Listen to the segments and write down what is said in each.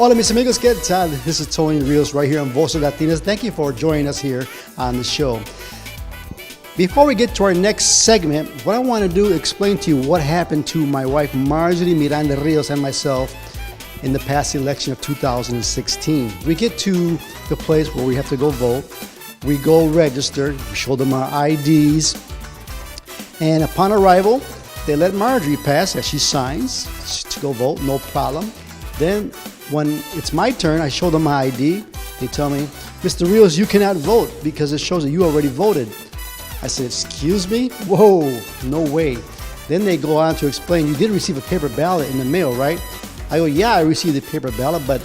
Hola mis amigos, ¿qué tal? This is Tony Rios right here on Voces Latinas. Thank you for joining us here on the show. Before we get to our next segment, what I want to do is explain to you what happened to my wife Marjorie Miranda Rios and myself in the past election of 2016. We get to the place where we have to go vote. We go register, we show them our IDs, and upon arrival, they let Marjorie pass as she signs to go vote, no problem. Then when it's my turn, I show them my ID. They tell me, Mr. Rios, you cannot vote because it shows that you already voted. I said, excuse me? Whoa, no way. Then they go on to explain, you did receive a paper ballot in the mail, right? I go, yeah, I received a paper ballot, but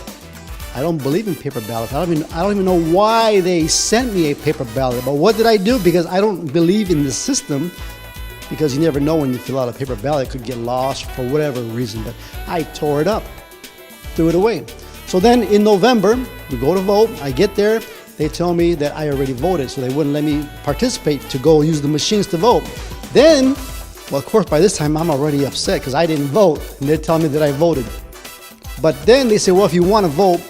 I don't believe in paper ballots. I don't even know why they sent me a paper ballot. But what did I do? Because I don't believe in the system, because you never know when you fill out a paper ballot, it could get lost for whatever reason. But I tore it up, threw it away. So then in November, we go to vote. I get there. They tell me that I already voted, so they wouldn't let me participate to go use the machines to vote. Then, well, of course, by this time, I'm already upset because I didn't vote, and they're telling me that I voted. But then they say, well, if you want to vote,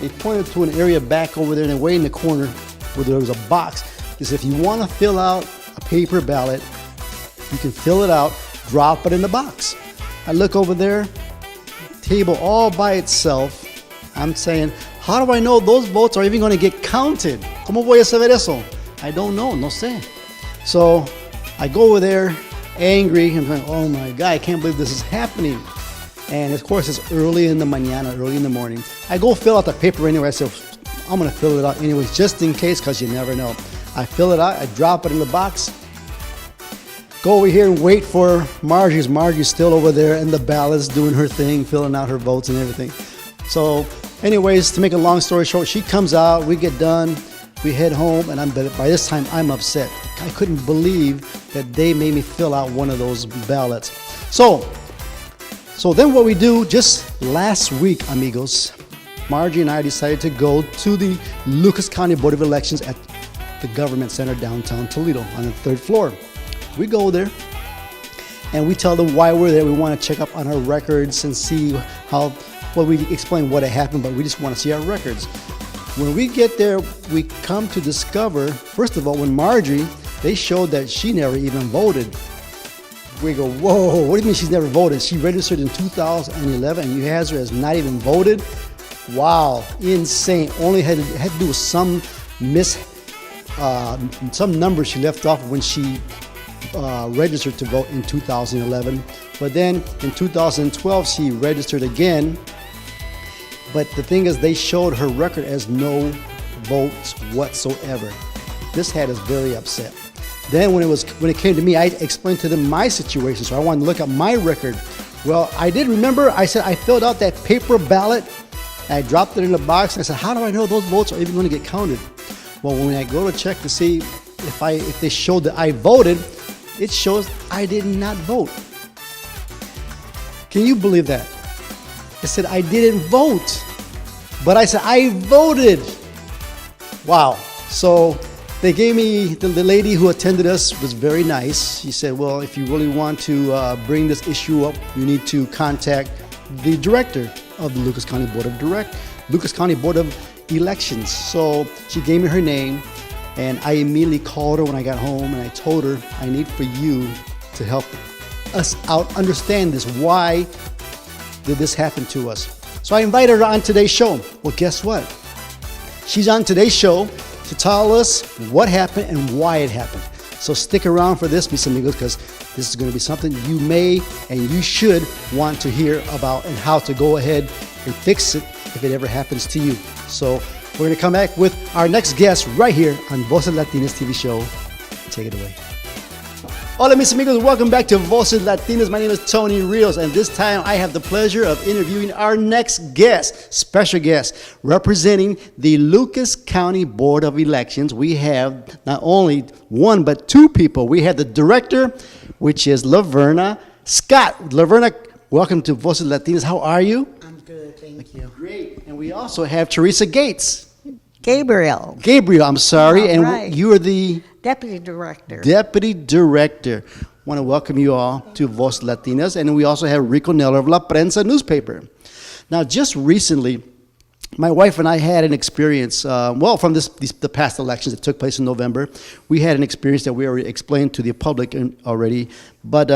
they pointed to an area back over there, and way in the corner where there was a box. They said, if you want to fill out a paper ballot, you can fill it out, drop it in the box. I look over there, table all by itself. I'm saying, how do I know those votes are even going to get counted? ¿Cómo voy a saber eso? I don't know, no sé. So I go over there angry and going, oh my God, I can't believe this is happening. And of course, it's early in the mañana, early in the morning. I go fill out the paper anyway. I said, I'm going to fill it out anyways, just in case, because you never know. I fill it out, I drop it in the box. Go over here and wait for Marjorie's. Marjorie's still over there in the ballots doing her thing, filling out her votes and everything. So anyways, to make a long story short, she comes out, we get done, we head home, and by this time I'm upset. I couldn't believe that they made me fill out one of those ballots. So then what we do, just last week, amigos, Marjorie and I decided to go to the Lucas County Board of Elections at the Government Center downtown Toledo on the 3rd floor. We go there and we tell them why we're there. We want to check up on our records and see how, well, we explain what had happened, but we just want to see our records. When we get there, we come to discover, first of all, when Marjorie, they showed that she never even voted. We go, whoa, what do you mean she's never voted? She registered in 2011 and you has her as not even voted? Wow, insane. Only had to do with some number she left off when she registered to vote in 2011. But then in 2012, she registered again. But the thing is, they showed her record as no votes whatsoever. This had us very upset. Then when it came to me, I explained to them my situation, so I wanted to look at my record. Well, I did remember, I said I filled out that paper ballot, and I dropped it in the box, and I said, how do I know those votes are even going to get counted? Well, when I go to check to see if they showed that I voted, it shows I did not vote. Can you believe that? It said I didn't vote, but I said I voted. Wow. So they gave me, the lady who attended us was very nice. She said, well, if you really want to bring this issue up, you need to contact the director of the Lucas County Board of Elections. So she gave me her name, and I immediately called her when I got home, and I told her, I need for you to help us out understand this. Why did this happen to us? So I invited her on today's show. Well, guess what? She's on today's show to tell us what happened and why it happened. So stick around for this, mis amigos, because this is going to be something you may and you should want to hear about, and how to go ahead and fix it if it ever happens to you. So we're going to come back with our next guest right here on Voces Latinas TV show. Take it away. Hola mis amigos, welcome back to Voces Latinas. My name is Tony Rios, and this time I have the pleasure of interviewing our next guest, special guest, representing the Lucas County Board of Elections. We have not only one, but two people. We have the director, which is Laverna Scott. Laverna, welcome to Voces Latinas. How are you? I'm good, thank you. Great. And we also have Teresa Gates. Gabriel, I'm sorry. All and right. you are the Deputy Director. Deputy Director. Want to welcome you all to Voces Latinas. And we also have Rico Neller of La Prensa newspaper. Now, just recently, my wife and I had an experience, from the past elections that took place in November. We had an experience that we already explained to the public already, but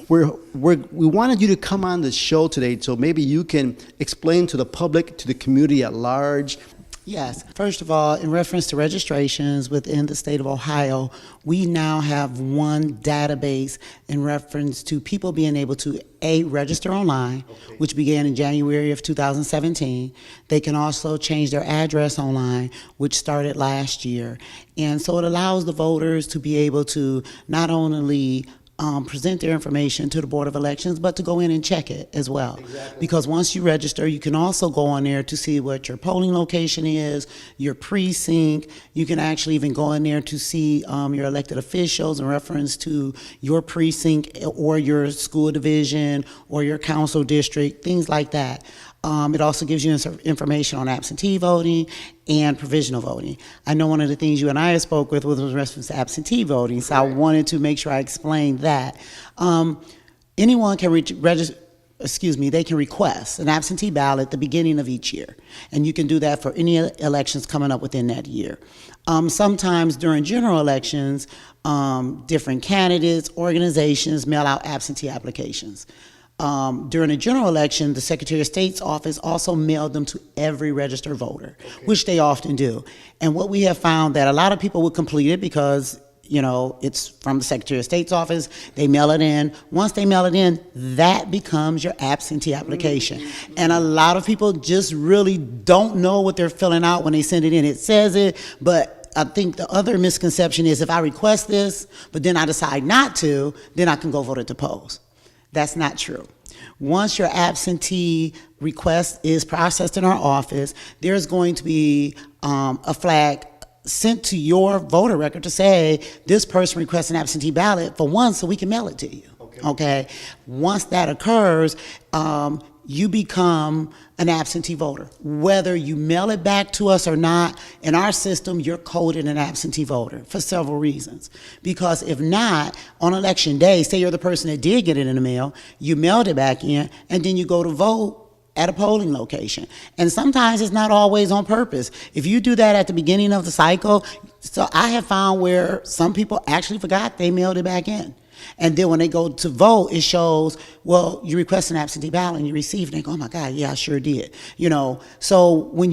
we wanted you to come on the show today so maybe you can explain to the public, to the community at large. Yes. First of all, in reference to registrations within the state of Ohio, we now have one database in reference to people being able to, register online, which began in January of 2017. They can also change their address online, which started last year. And so it allows the voters to be able to not only present their information to the Board of Elections, but to go in and check it as well. Exactly. Because once you register, you can also go on there to see what your polling location is, your precinct. You can actually even go in there to see your elected officials in reference to your precinct or your school division or your council district, things like that. It also gives you information on absentee voting and provisional voting. I know one of the things you and I spoke with was reference to absentee voting, so I wanted to make sure I explained that. Anyone can they can request an absentee ballot at the beginning of each year, and you can do that for any elections coming up within that year. Sometimes during general elections, different candidates, organizations mail out absentee applications. During a general election, the Secretary of State's office also mailed them to every registered voter, which they often do. And what we have found that a lot of people would complete it because, it's from the Secretary of State's office, they mail it in. Once they mail it in, that becomes your absentee application. And a lot of people just really don't know what they're filling out when they send it in. It says it, but I think the other misconception is if I request this, but then I decide not to, then I can go vote at the polls. That's not true. Once your absentee request is processed in our office, there's going to be a flag sent to your voter record to say, this person requests an absentee ballot for one, so we can mail it to you. Okay? Once that occurs, you become an absentee voter. Whether you mail it back to us or not, in our system, you're coded an absentee voter for several reasons. Because if not, on election day, say you're the person that did get it in the mail, you mailed it back in, and then you go to vote at a polling location. And sometimes it's not always on purpose. If you do that at the beginning of the cycle, so I have found where some people actually forgot they mailed it back in. And then when they go to vote, it shows, well, you request an absentee ballot and you receive it. And they go, oh my God, yeah, I sure did. So when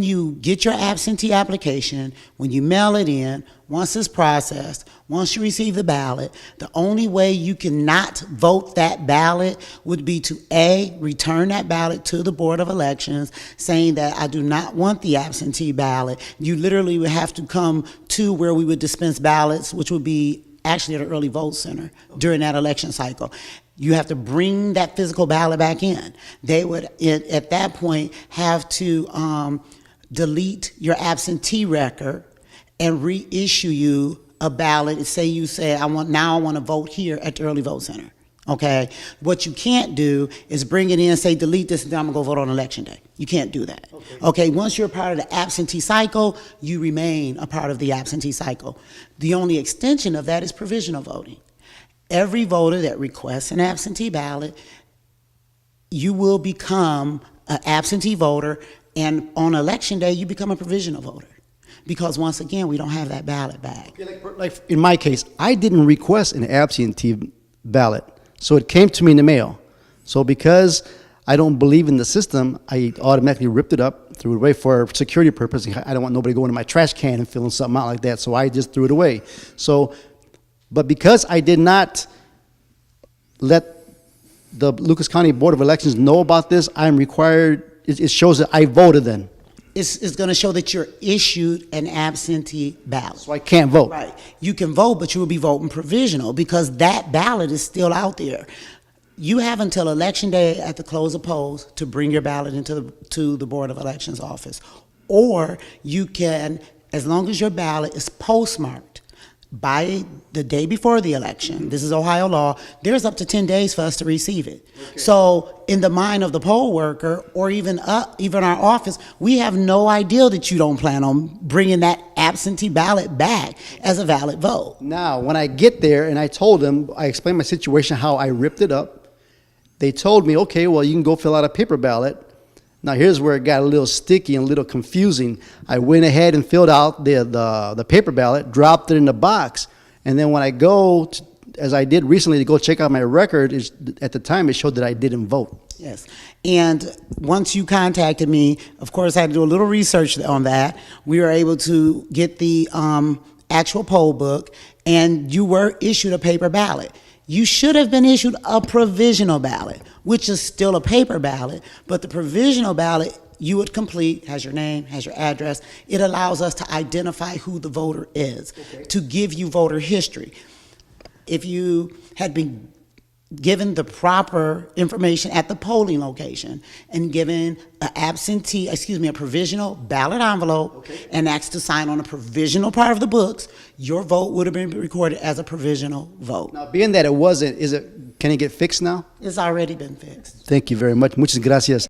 you get your absentee application, when you mail it in, once it's processed, once you receive the ballot, the only way you cannot vote that ballot would be to return that ballot to the Board of Elections saying that I do not want the absentee ballot. You literally would have to come to where we would dispense ballots, which would be actually at an early vote center during that election cycle. You have to bring that physical ballot back in. They would, at that point, have to delete your absentee record and reissue you a ballot. Say you say, I want to vote here at the early vote center. Okay? What you can't do is bring it in, say, delete this, and then I'm going to go vote on election day. You can't do that. Okay? Once you're a part of the absentee cycle, you remain a part of the absentee cycle. The only extension of that is provisional voting. Every voter that requests an absentee ballot, you will become an absentee voter, and on election day, you become a provisional voter. Because once again, we don't have that ballot back. Like in my case, I didn't request an absentee ballot. So it came to me in the mail. So because I don't believe in the system, I automatically ripped it up, threw it away for security purposes. I don't want nobody going to my trash can and filling something out like that, so I just threw it away. So, but because I did not let the Lucas County Board of Elections know about this, I'm required, it shows that I voted then. It's going to show that you're issued an absentee ballot. So I can't vote. Right. You can vote, but you will be voting provisional because that ballot is still out there. You have until election day at the close of polls to bring your ballot to the Board of Elections office. Or you can, as long as your ballot is postmarked by the day before the election, this is Ohio law, there's up to 10 days for us to receive it. Okay. So in the mind of the poll worker or even our office, we have no idea that you don't plan on bringing that absentee ballot back as a valid vote. Now, when I get there and I told them, I explained my situation, how I ripped it up, they told me, okay, well, you can go fill out a paper ballot. Now, here's where it got a little sticky and a little confusing. I went ahead and filled out the paper ballot, dropped it in the box, and then when I go, as I did recently, to go check out my record, at the time it showed that I didn't vote. Yes. And once you contacted me, of course, I had to do a little research on that. We were able to get the actual poll book, and you were issued a paper ballot. You should have been issued a provisional ballot, which is still a paper ballot, but the provisional ballot you would complete, has your name, has your address. It allows us to identify who the voter is, to give you voter history. If you had been given the proper information at the polling location and given a provisional ballot envelope and asked to sign on a provisional part of the books, your vote would have been recorded as a provisional vote. Now, being that it wasn't, can it get fixed now? It's already been fixed. Thank you very much. Muchas gracias.